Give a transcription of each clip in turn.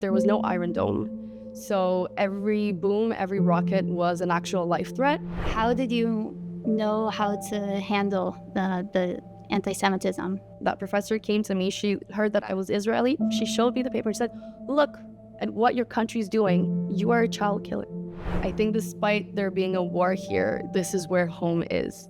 There was no Iron Dome. So every boom, every rocket was an actual life threat. How did you know how to handle the antisemitism? That professor came to me, she heard that I was Israeli. She showed me the paper and said, look at what your country's doing. You are a child killer. I think despite there being a war here, this is where home is.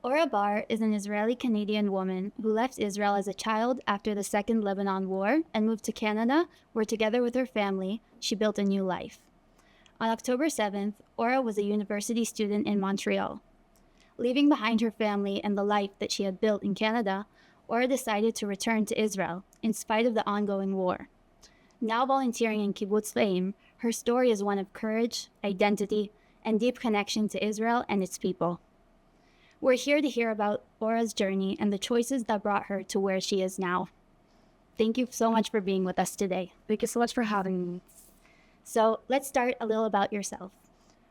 Ora Bar is an Israeli-Canadian woman who left Israel as a child after the Second Lebanon War and moved to Canada, where together with her family, she built a new life. On October 7th, Ora was a university student in Montreal. Leaving behind her family and the life that she had built in Canada, Ora decided to return to Israel in spite of the ongoing war. Now volunteering in kibbutz, her story is one of courage, identity, and deep connection to Israel and its people. We're here to hear about Ora's journey and the choices that brought her to where she is now. Thank you so much for being with us today. Thank you so much for having me. So let's start a little about yourself.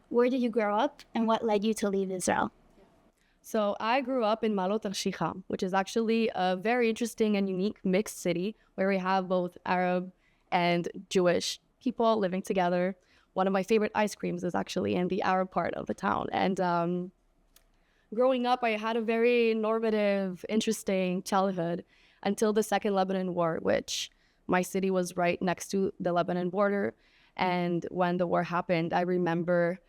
Where did you grow up and what led you to leave Israel? So I grew up in Malot al-Shicha, which is actually a very interesting and unique mixed city where we have both Arab and Jewish people living together. One of my favorite ice creams is actually in the Arab part of the town. And growing up, I had a very normative, interesting childhood until the Second Lebanon War, which my city was right next to the Lebanon border. And when the war happened, I remember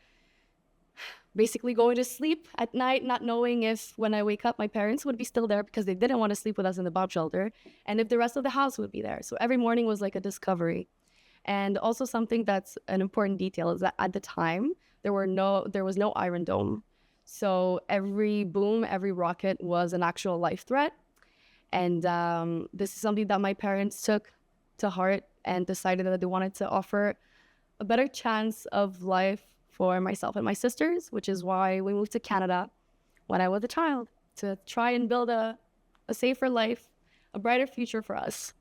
basically going to sleep at night, not knowing if when I wake up, my parents would be still there because they didn't want to sleep with us in the bomb shelter, and if the rest of the house would be there. So every morning was like a discovery. And also something that's an important detail is that at the time, there was no Iron Dome. So every boom, every rocket was an actual life threat. And this is something that my parents took to heart and decided that they wanted to offer a better chance of life for myself and my sisters, which is why we moved to Canada when I was a child, to try and build a safer life, a brighter future for us.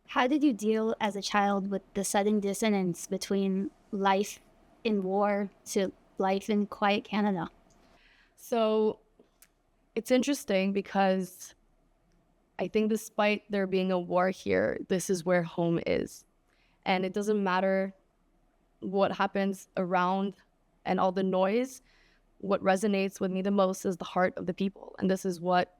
How did you deal as a child with the sudden dissonance between life in war to life in quiet Canada? So it's interesting because I think despite there being a war here, this is where home is. And it doesn't matter what happens around and all the noise. What resonates with me the most is the heart of the people. And this is what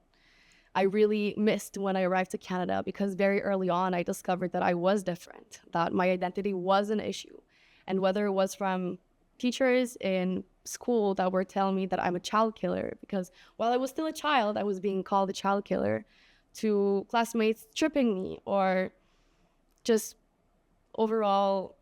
I really missed when I arrived to Canada, because very early on, I discovered that I was different, that my identity was an issue. And whether it was from teachers in school that were telling me that I'm a child killer, because while I was still a child, I was being called a child killer, to classmates tripping me, or just overall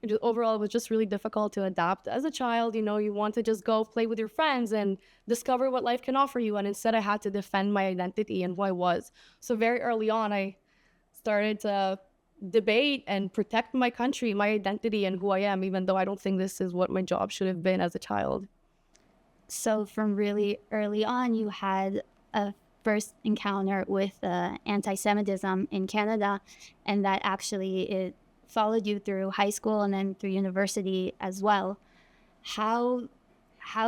it was just really difficult to adapt. As a child, you want to just go play with your friends and discover what life can offer you. And instead I had to defend my identity and who I was. So very early on, I started to debate and protect my country, my identity and who I am, even though I don't think this is what my job should have been as a child. So from really early on, you had a first encounter with anti-Semitism in Canada, and that actually it followed you through high school and then through university as well. How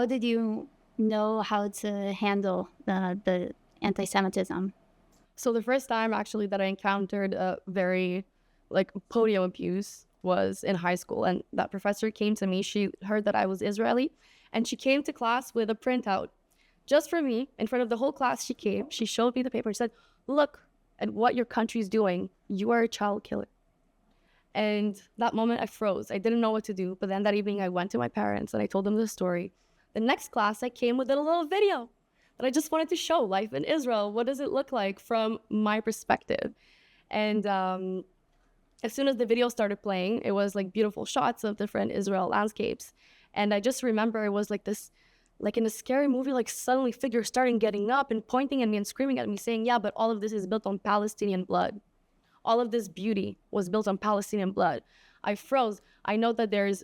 did you know how to handle the anti-Semitism? So the first time actually that I encountered a very podium abuse was in high school, and that professor came to me. She heard that I was Israeli, and she came to class with a printout just for me. In front of the whole class, she came, she showed me the paper and said, look at what your country's doing. You are a child killer. And that moment I froze. I didn't know what to do. But then that evening I went to my parents and I told them the story. The next class I came with a little video that I just wanted to show life in Israel. What does it look like from my perspective? And as soon as the video started playing, it was like beautiful shots of different Israel landscapes. And I just remember it was like this, like in a scary movie, like suddenly figures starting getting up and pointing at me and screaming at me saying, yeah, but all of this is built on Palestinian blood. All of this beauty was built on Palestinian blood. I froze. I know that there's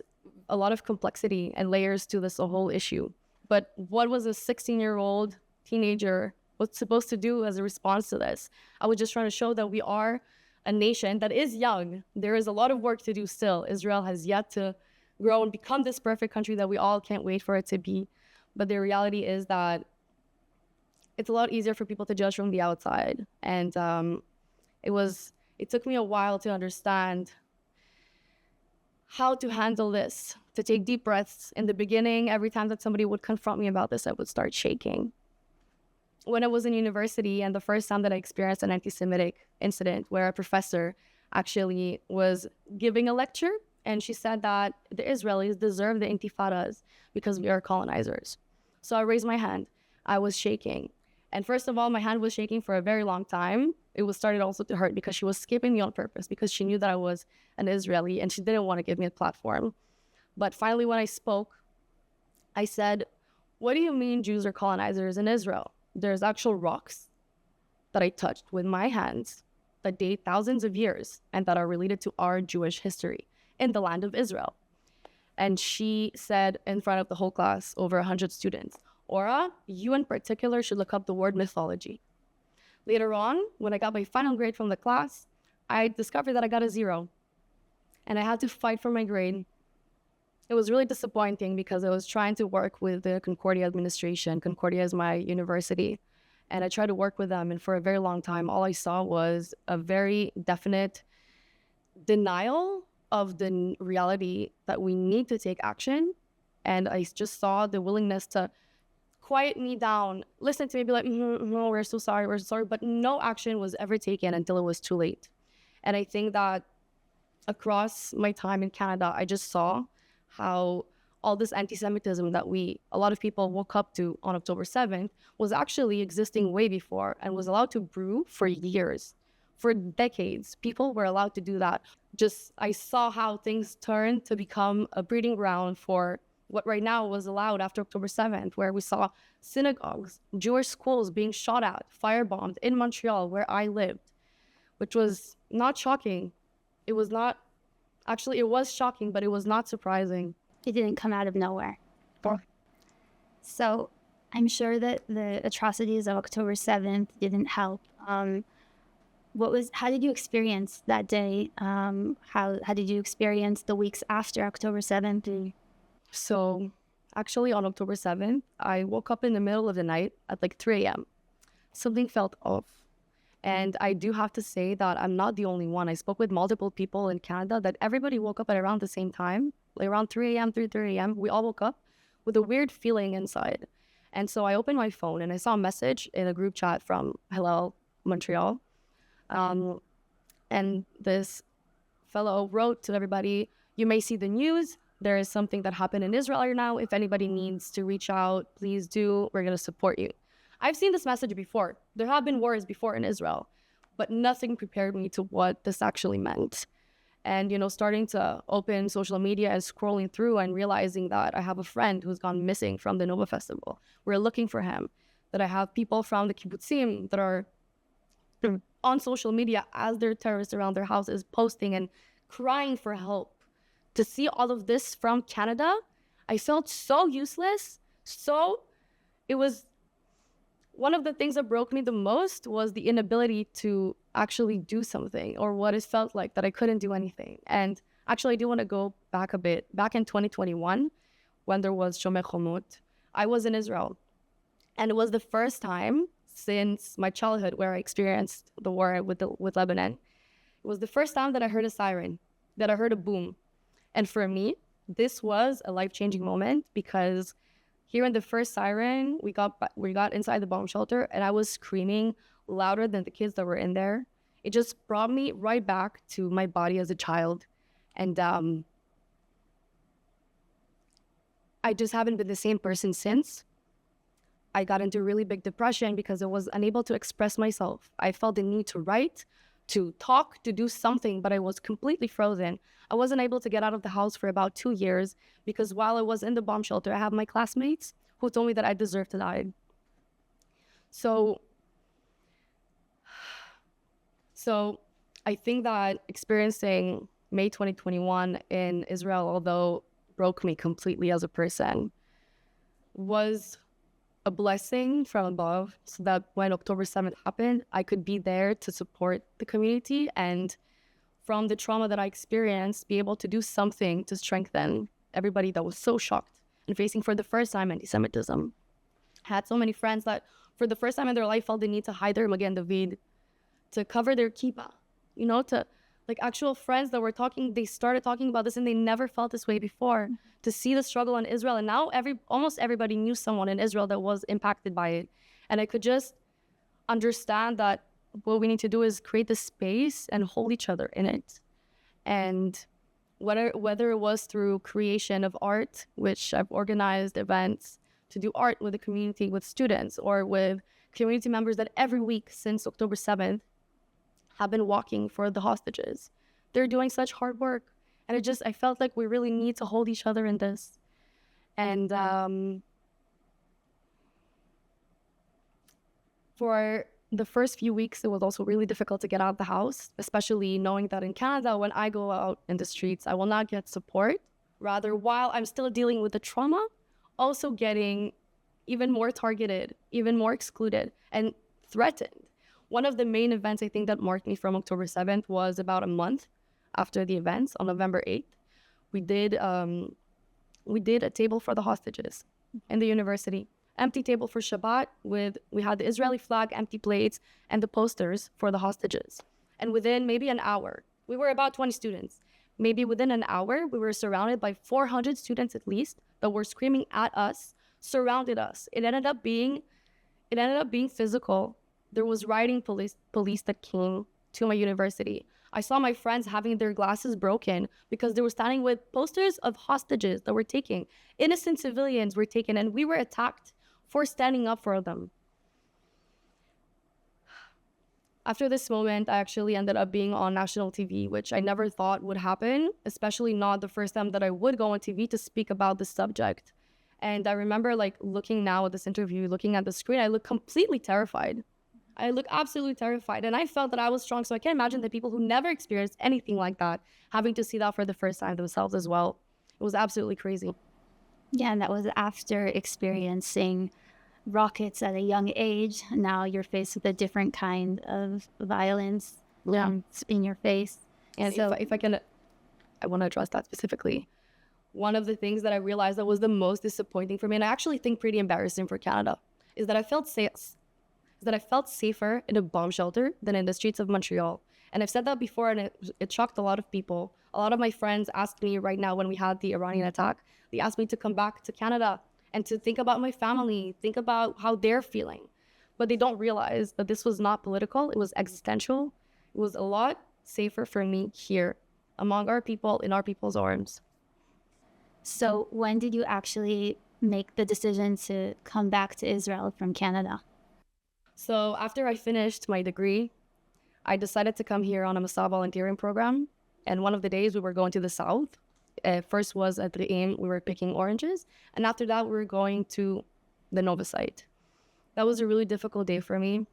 a lot of complexity and layers to this whole issue. But what was a 16-year-old teenager was supposed to do as a response to this? I was just trying to show that we are a nation that is young. There is a lot of work to do still. Israel has yet to grow and become this perfect country that we all can't wait for it to be. But the reality is that it's a lot easier for people to judge from the outside. And it was it took me a while to understand how to handle this, to take deep breaths. In the beginning, every time that somebody would confront me about this, I would start shaking. When I was in university, and the first time that I experienced an anti-Semitic incident where a professor actually was giving a lecture, and she said that the Israelis deserve the intifadas because we are colonizers. So I raised my hand. I was shaking. And first of all, my hand was shaking for a very long time. It was started also to hurt because she was skipping me on purpose because she knew that I was an Israeli and she didn't want to give me a platform. But finally, when I spoke, I said, what do you mean Jews are colonizers in Israel? There's actual rocks that I touched with my hands that date thousands of years and that are related to our Jewish history in the land of Israel. And she said in front of the whole class, over 100 students, Ora, you in particular should look up the word mythology. Later on, when I got my final grade from the class, I discovered that I got a 0. And I had to fight for my grade. It was really disappointing because I was trying to work with the Concordia administration. Concordia is my university. And I tried to work with them. And for a very long time, all I saw was a very definite denial of the reality that we need to take action. And I just saw the willingness to quiet me down, listen to me, be like, no, we're so sorry, but no action was ever taken until it was too late. And I think that across my time in Canada, I just saw how all this anti-Semitism that a lot of people woke up to on October 7th was actually existing way before and was allowed to brew for years, for decades. People were allowed to do that. I saw how things turned to become a breeding ground for what right now was allowed after October 7th, where we saw synagogues, Jewish schools being shot at, firebombed in Montreal, where I lived, which was not shocking. It was shocking, but it was not surprising. It didn't come out of nowhere. So I'm sure that the atrocities of October 7th didn't help. How did you experience that day? How did you experience the weeks after October 7th? So actually on October 7th, I woke up in the middle of the night at like 3 a.m. Something felt off. And I do have to say that I'm not the only one. I spoke with multiple people in Canada that everybody woke up at around the same time, like around 3 a.m., 3:30 a.m. We all woke up with a weird feeling inside. And so I opened my phone and I saw a message in a group chat from Hillel, Montreal. And this fellow wrote to everybody, you may see the news. There is something that happened in Israel right now. If anybody needs to reach out, please do. We're going to support you. I've seen this message before. There have been wars before in Israel, but nothing prepared me to what this actually meant. And, starting to open social media and scrolling through and realizing that I have a friend who's gone missing from the Nova Festival. We're looking for him. That I have people from the kibbutzim that are on social media as they're terrorists around their houses posting and crying for help. To see all of this from Canada, I felt so useless. It was one of the things that broke me the most was the inability to actually do something, or what it felt like that I couldn't do anything. And actually, I do want to go back a bit. Back in 2021, when there was Shomer Chomot, I was in Israel. And it was the first time since my childhood where I experienced the war with Lebanon. It was the first time that I heard a siren, that I heard a boom. And for me, this was a life-changing moment because hearing the first siren, we got inside the bomb shelter and I was screaming louder than the kids that were in there. It just brought me right back to my body as a child. And I just haven't been the same person since. I got into really big depression because I was unable to express myself. I felt the need to write, to talk, to do something, but I was completely frozen. I wasn't able to get out of the house for about 2 years because while I was in the bomb shelter, I have my classmates who told me that I deserved to die. So I think that experiencing May 2021 in Israel, although broke me completely as a person, was a blessing from above, so that when October 7th happened, I could be there to support the community and from the trauma that I experienced, be able to do something to strengthen everybody that was so shocked and facing for the first time anti-Semitism. I had so many friends that for the first time in their life felt the need to hide their Magen David, to cover their kippah, to like actual friends that were talking, they started talking about this and they never felt this way before, to see the struggle in Israel. And now almost everybody knew someone in Israel that was impacted by it. And I could just understand that what we need to do is create this space and hold each other in it. And whether it was through creation of art, which I've organized events to do art with the community, with students, or with community members that every week since October 7th have been walking for the hostages. They're doing such hard work. And I felt like we really need to hold each other in this. And for the first few weeks, it was also really difficult to get out of the house, especially knowing that in Canada, when I go out in the streets, I will not get support. Rather, while I'm still dealing with the trauma, also getting even more targeted, even more excluded and threatened. One of the main events I think that marked me from October 7th was about a month after the events on November 8th. We did a table for the hostages in the university. Empty table for Shabbat we had the Israeli flag, empty plates, and the posters for the hostages. And within maybe an hour, we were about 20 students. Maybe within an hour, we were surrounded by 400 students at least that were screaming at us, surrounded us. It ended up being physical. There was riot police that came to my university. I saw my friends having their glasses broken because they were standing with posters of hostages that were taken. Innocent civilians were taken, and we were attacked for standing up for them. After this moment, I actually ended up being on national TV, which I never thought would happen, especially not the first time that I would go on TV to speak about this subject. And I remember looking now at this interview, looking at the screen, I look completely terrified. I look absolutely terrified. And I felt that I was strong. So I can't imagine the people who never experienced anything like that having to see that for the first time themselves as well. It was absolutely crazy. Yeah, and that was after experiencing rockets at a young age. Now you're faced with a different kind of violence in your face. And so I want to address that specifically. One of the things that I realized that was the most disappointing for me, and I actually think pretty embarrassing for Canada, is that I felt safer in a bomb shelter than in the streets of Montreal. And I've said that before, and it shocked a lot of people. A lot of my friends asked me right now when we had the Iranian attack, they asked me to come back to Canada and to think about my family, think about how they're feeling. But they don't realize that this was not political, it was existential. It was a lot safer for me here, among our people, in our people's arms. So when did you actually make the decision to come back to Israel from Canada? So after I finished my degree, I decided to come here on a Masa volunteering program. And one of the days we were going to the south. First was at Re'im, we were picking oranges. And after that, we were going to the Nova site. That was a really difficult day for me,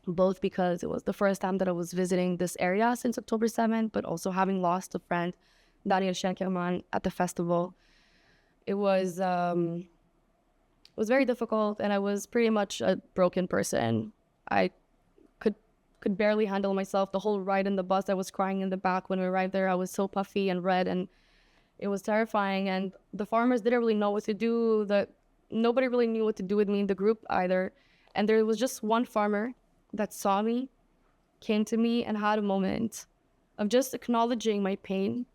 both because it was the first time that I was visiting this area since October 7th, but also having lost a friend, Daniel Schenkerman, at the festival. It was very difficult, and I was pretty much a broken person. I could barely handle myself. The whole ride in the bus, I was crying in the back when we arrived there. I was so puffy and red, and it was terrifying. And the farmers didn't really know what to do. Nobody really knew what to do with me in the group either. And there was just one farmer that saw me, came to me, and had a moment of just acknowledging my pain.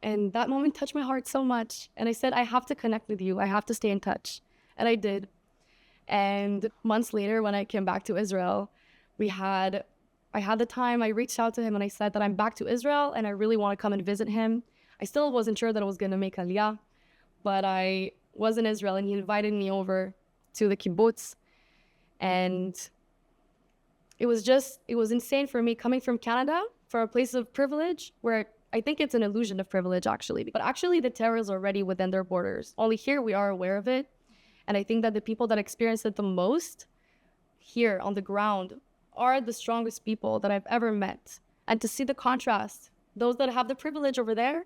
And that moment touched my heart so much. And I said, I have to connect with you. I have to stay in touch. And I did. And months later, when I came back to Israel, I had the time. I reached out to him and I said that I'm back to Israel and I really want to come and visit him. I still wasn't sure that I was going to make Aliyah, but I was in Israel and he invited me over to the kibbutz. And it was insane for me coming from Canada, for a place of privilege where I think it's an illusion of privilege actually. But actually the terror is already within their borders. Only here we are aware of it. And I think that the people that experience it the most here on the ground are the strongest people that I've ever met. And to see the contrast, those that have the privilege over there,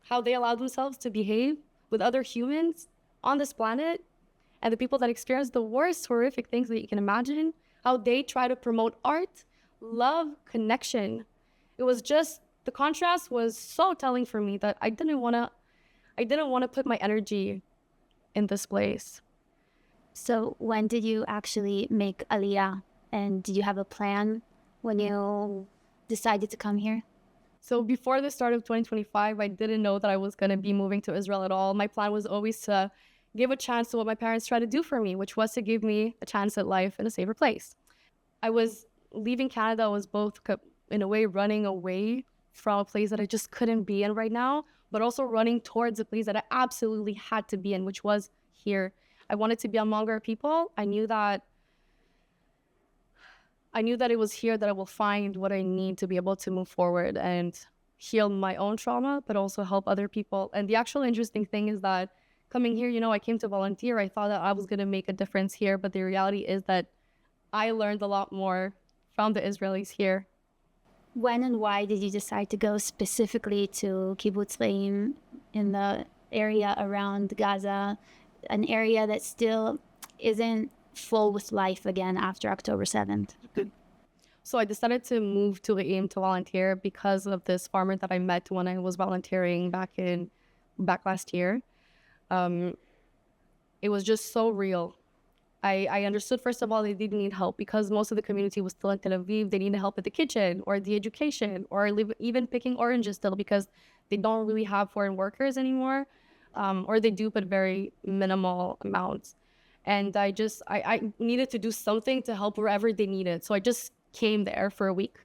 how they allow themselves to behave with other humans on this planet, and the people that experience the worst horrific things that you can imagine, how they try to promote art, love, connection. It was just, the contrast was so telling for me that I didn't want to put my energy in this place. So when did you actually make Aliyah? And did you have a plan when you decided to come here? So before the start of 2025, I didn't know that I was going to be moving to Israel at all. My plan was always to give a chance to what my parents tried to do for me, which was to give me a chance at life in a safer place. I was leaving Canada, I was both in a way running away from a place that I just couldn't be in right now, but also running towards a place that I absolutely had to be in, which was here. I wanted to be among our people. I knew that it was here that I will find what I need to be able to move forward and heal my own trauma, but also help other people. And the actual interesting thing is that coming here, I came to volunteer. I thought that I was going to make a difference here, but the reality is that I learned a lot more from the Israelis here. When and why did you decide to go specifically to kibbutz Re'im in the area around Gaza, an area that still isn't full with life again after October 7th? So I decided to move to Re'im to volunteer because of this farmer that I met when I was volunteering back last year. It was just so real. I understood, first of all, they did need help because most of the community was still in Tel Aviv. They needed help with the kitchen or the education or even picking oranges still because they don't really have foreign workers anymore, or they do, but very minimal amounts. And I needed to do something to help wherever they needed. So I just came there for a week.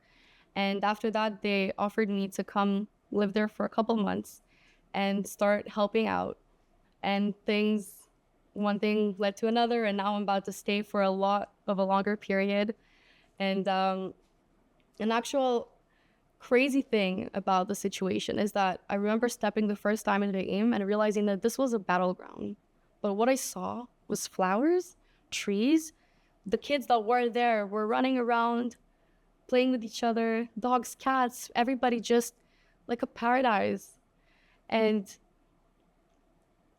And after that, they offered me to come live there for a couple months and start helping out. And one thing led to another, and now I'm about to stay for a longer period. And an actual crazy thing about the situation is that I remember stepping the first time into the Re'im and realizing that this was a battleground. But what I saw was flowers, trees. The kids that were there were running around, playing with each other, dogs, cats, everybody just like a paradise. And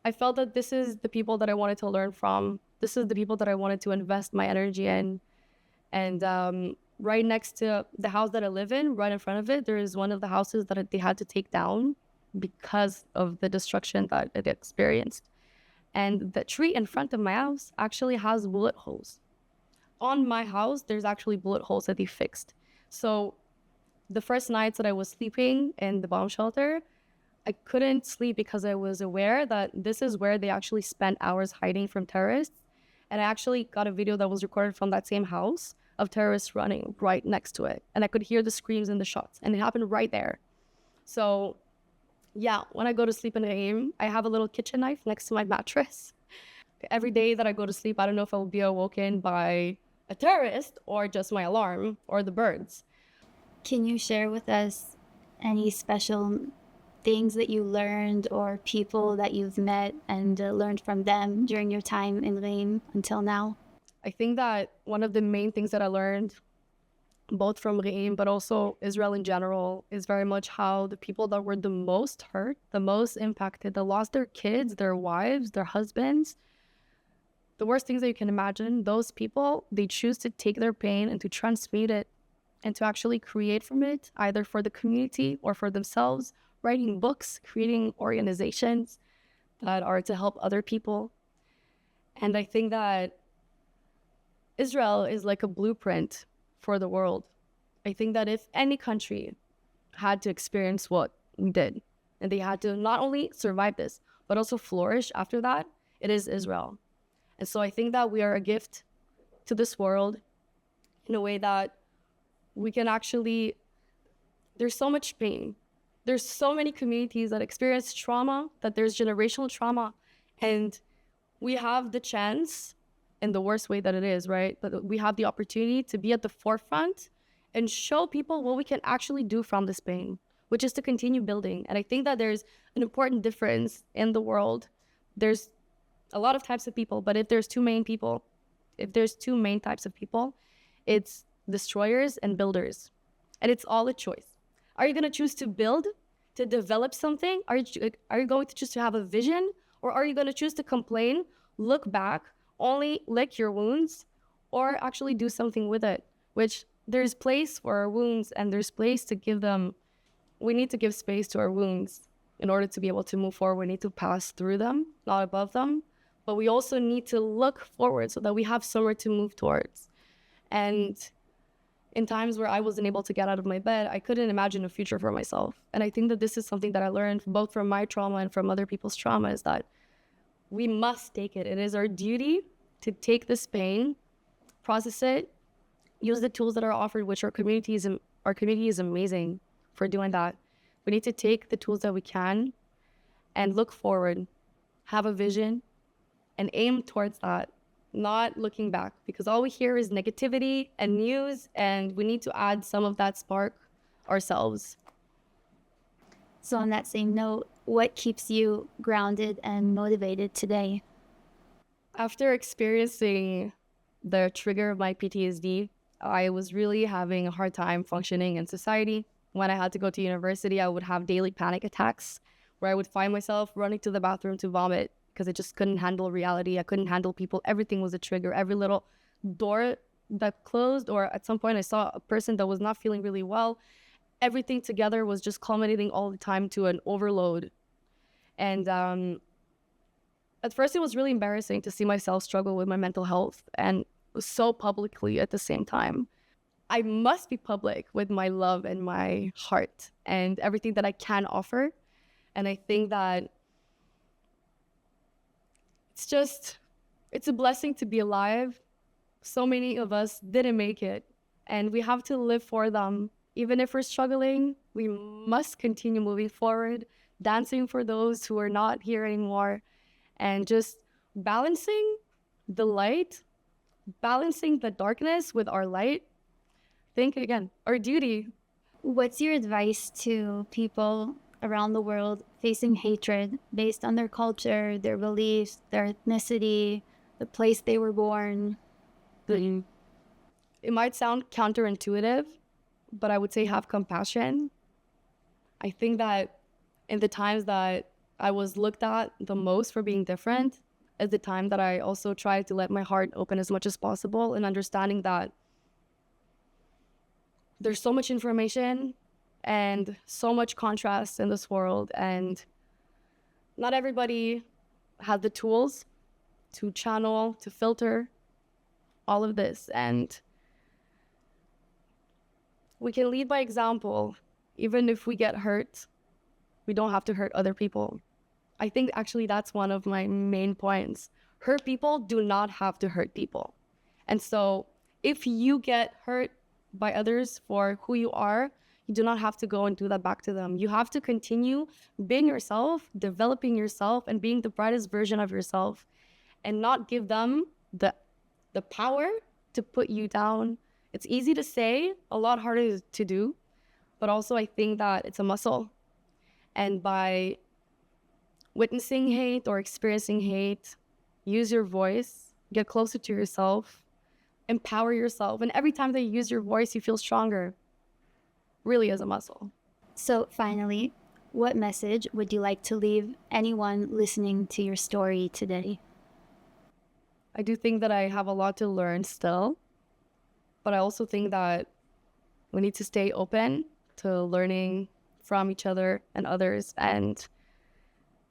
I felt that this is the people that I wanted to learn from. This is the people that I wanted to invest my energy in. And right next to the house that I live in, right in front of it, there is one of the houses that they had to take down because of the destruction that it experienced. And the tree in front of my house actually has bullet holes. On my house, there's actually bullet holes that they fixed. So the first nights that I was sleeping in the bomb shelter, I couldn't sleep because I was aware that this is where they actually spent hours hiding from terrorists. And I actually got a video that was recorded from that same house of terrorists running right next to it. And I could hear the screams and the shots, and it happened right there. So yeah, when I go to sleep in Re'im, I have a little kitchen knife next to my mattress. Every day that I go to sleep, I don't know if I will be awoken by a terrorist or just my alarm or the birds. Can you share with us any special things that you learned or people that you've met and learned from them during your time in Re'im until now? I think that one of the main things that I learned, both from Re'im but also Israel in general, is very much how the people that were the most hurt, the most impacted, that lost their kids, their wives, their husbands, the worst things that you can imagine, those people, they choose to take their pain and to transmute it and to actually create from it, either for the community or for themselves, writing books, creating organizations that are to help other people. And I think that Israel is like a blueprint for the world. I think that if any country had to experience what we did, and they had to not only survive this, but also flourish after that, it is Israel. And so I think that we are a gift to this world in a way that we can actually, there's so much pain. There's so many communities that experience trauma, that there's generational trauma, and we have the chance, in the worst way that it is, right? But we have the opportunity to be at the forefront and show people what we can actually do from this pain, which is to continue building. And I think that there's an important difference in the world. There's a lot of types of people, but if there's two main types of people, it's destroyers and builders. And it's all a choice. Are you going to choose to build, to develop something? Are you going to choose to have a vision? Or are you going to choose to complain, look back, only lick your wounds, or actually do something with it? Which there's place for our wounds, and there's place to give them. We need to give space to our wounds in order to be able to move forward. We need to pass through them, not above them. But we also need to look forward so that we have somewhere to move towards. And In times where I wasn't able to get out of my bed, I couldn't imagine a future for myself. And I think that this is something that I learned both from my trauma and from other people's trauma, is that we must take it. It is our duty to take this pain, process it, use the tools that are offered, which our community is amazing for doing that. We need to take the tools that we can and look forward, have a vision, and aim towards that, not looking back, because all we hear is negativity and news, and we need to add some of that spark ourselves. So on that same note, what keeps you grounded and motivated today? After experiencing the trigger of my PTSD, I was really having a hard time functioning in society. When I had to go to university, I would have daily panic attacks where I would find myself running to the bathroom to vomit because I just couldn't handle reality. I couldn't handle people. Everything was a trigger. Every little door that closed, or at some point I saw a person that was not feeling really well, everything together was just culminating all the time to an overload. And at first it was really embarrassing to see myself struggle with my mental health, and so publicly at the same time. I must be public with my love and my heart and everything that I can offer. And I think that it's a blessing to be alive. So many of us didn't make it, and we have to live for them. Even if we're struggling, we must continue moving forward, dancing for those who are not here anymore, and just balancing the light, balancing the darkness with our light. Think again, our duty. What's your advice to people around the world facing hatred based on their culture, their beliefs, their ethnicity, the place they were born? It might sound counterintuitive, but I would say have compassion. I think that in the times that I was looked at the most for being different is the time that I also tried to let my heart open as much as possible, and understanding that there's so much information and so much contrast in this world, and not everybody has the tools to channel, to filter all of this. And we can lead by example. Even if we get hurt, we don't have to hurt other people. I think actually that's one of my main points. Hurt people do not have to hurt people. And so if you get hurt by others for who you are, you do not have to go and do that back to them. You have to continue being yourself, developing yourself, and being the brightest version of yourself, and not give them the power to put you down. It's easy to say, a lot harder to do, but also I think that it's a muscle. And by witnessing hate or experiencing hate, use your voice, get closer to yourself, empower yourself. And every time that you use your voice, you feel stronger. Really as a muscle. So finally, what message would you like to leave anyone listening to your story today? I do think that I have a lot to learn still, but I also think that we need to stay open to learning from each other and others, and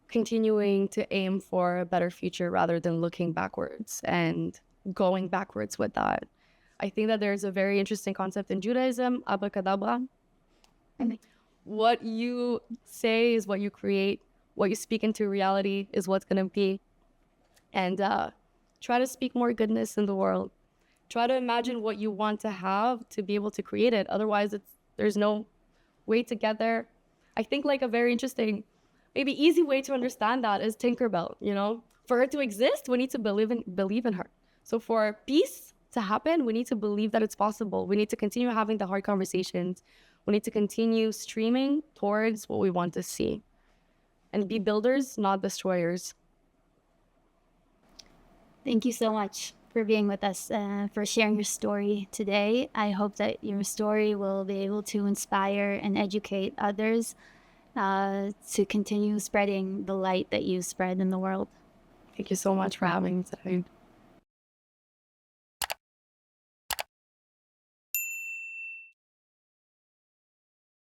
continuing to aim for a better future rather than looking backwards and going backwards with that. I think that there's a very interesting concept in Judaism, abracadabra. What you say is what you create. What you speak into reality is what's going to be. And try to speak more goodness in the world. Try to imagine what you want to have to be able to create it. Otherwise, there's no way to get there. I think like a very interesting, maybe easy way to understand that is Tinkerbell, you know? For her to exist, we need to believe in her. So for peace to happen, we need to believe that it's possible. We need to continue having the hard conversations. We need to continue streaming towards what we want to see. And be builders, not destroyers. Thank you so much for being with us, for sharing your story today. I hope that your story will be able to inspire and educate others to continue spreading the light that you spread in the world. Thank you so much for having me today.